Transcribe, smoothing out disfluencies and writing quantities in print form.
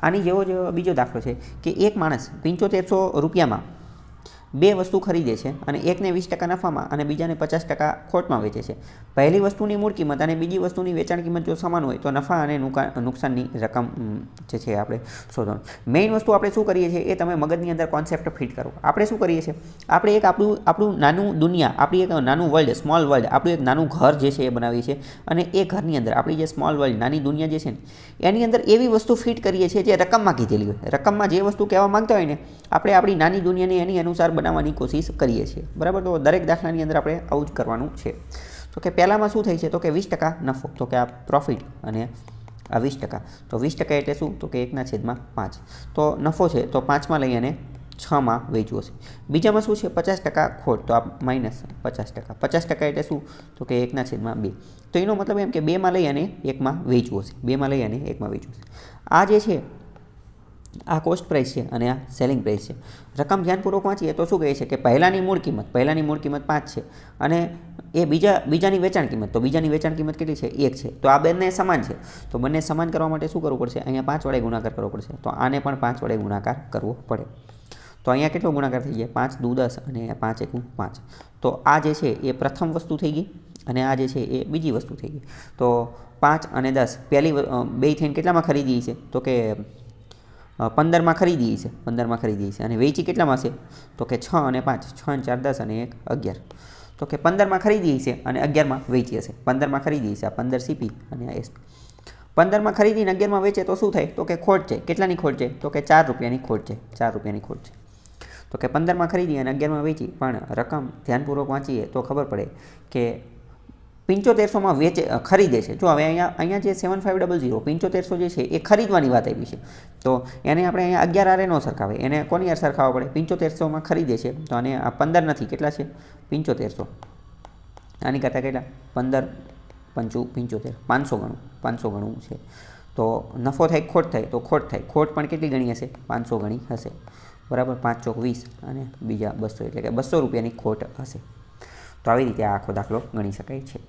આની જેવો જ બીજો દાખલો છે કે એક માણસ 7500 રૂપિયામાં બે વસ્તુ ખરીદે છે અને એકને 20% નફામાં અને બીજાને 50% ખોટમાં વેચે છે. પહેલી વસ્તુની મૂળ કિંમત અને બીજી વસ્તુની વેચાણ કિંમત જો સમાન હોય તો નફા અને નુકસાનની રકમ જે છે આપણે શોધવાનું. મેઇન વસ્તુ આપણે શું કરીએ છીએ એ તમે મગજની અંદર કોન્સેપ્ટ ફિટ કરો. આપણે શું કરીએ છીએ, આપણે એક આપણું નાનું દુનિયા, આપણી એક નાનું વર્લ્ડ, સ્મોલ વર્લ્ડ, આપણું એક નાનું ઘર જે છે એ બનાવીએ છીએ અને એ ઘરની અંદર આપણી જે સ્મોલ વર્લ્ડ, નાની દુનિયા જે છે ને એની અંદર એવી વસ્તુ ફિટ કરીએ છીએ જે રકમમાં કીધેલી હોય. રકમમાં જે વસ્તુ કહેવા માંગતા હોય ને આપણે આપણી નાની દુનિયાને એની અનુસાર બનાવવાની કોશિશ કરીએ છીએ. બરાબર. તો દરેક દાખલાની અંદર આપણે આવું જ કરવાનું છે. તો કે પહેલામાં શું થાય છે તો કે 20% નફો, તો કે આ પ્રોફિટ અને આ 20%. તો 20% એટલે શું તો કે 1/5. તો નફો છે તો 5માં લઈ અને 6માં વેચવું હશે. બીજામાં શું છે 50% ખોટ, તો આ -50%. 50% એટલે શું તો કે 1/2. તો એનો મતલબ એમ કે 2માં લઈ અને 1માં વેચવું હશે. 2માં લઈ અને 1માં વેચવું હશે. આ જે છે આ કોસ્ટ પ્રાઇસ છે અને આ સેલિંગ પ્રાઇસ છે. રકમ ધ્યાનપૂર્વક વાંચીએ તો શું કહે છે કે પહેલાની મૂળ કિંમત 5 છે અને એ બીજાની વેચાણ કિંમત, તો બીજાની વેચાણ કિંમત કેટલી છે 1 છે. તો આ બંને સમાન છે. તો બંને સમાન કરવા માટે શું કરવું પડશે, અહીંયા 5 વડે ગુણાકાર કરવો પડશે. તો આને પણ 5 વડે ગુણાકાર કરવો પડે. તો અહીંયા કેટલો ગુણાકાર થઈ જાય 5 દુ 10 અને 5 એકુ 5. તો આ જે છે એ પ્રથમ વસ્તુ થઈ ગઈ અને આ જે છે એ બીજી વસ્તુ થઈ ગઈ. તો 5 અને 10 પહેલી બે થઈને કેટલામાં ખરીદી છે તો કે 15માં ખરીદી છે. 15માં ખરીદી છે અને વેચી કેટલામાં છે તો કે 6 અને 5, 6 અને 4 10 અને 1 11. તો કે 15માં ખરીદી છે અને 11માં વેચી હશે. 15માં ખરીદી છે, આ 15 CP અને આ SP. 15માં ખરીદીને 11માં વેચે તો શું થાય તો કે ખોટ છે. કેટલાની ખોટ છે તો કે 4 રૂપિયાની ખોટ છે. 4 રૂપિયાની ખોટ છે. તો કે 15માં ખરીદી અને 11માં વેચી, પણ રકમ ધ્યાનપૂર્વક વાંચીએ તો ખબર પડે કે 7500માં ખરીદે છે. જો હવે અહીંયા જે 7500 7500 જે છે એ ખરીદવાની વાત આવી છે. તો એને આપણે અહીંયા 11 હારે ન સરખાવે, એને કોની યાર સરખાવવા પડે 7500માં ખરીદે છે. તો આને આ 15 નથી, કેટલા છે 7500. આની કરતાં કેટલા 15 5 75, 500 ગણું છે. તો નફો થાય ખોટ થાય તો ખોટ થાય. ખોટ પણ કેટલી ગણી હશે 500 ગણી હશે. બરાબર. 5 ચોક 20 અને બીજા 200 એટલે કે 200 રૂપિયાની ખોટ હશે. તો આવી રીતે આ આખો દાખલો ગણી શકાય છે.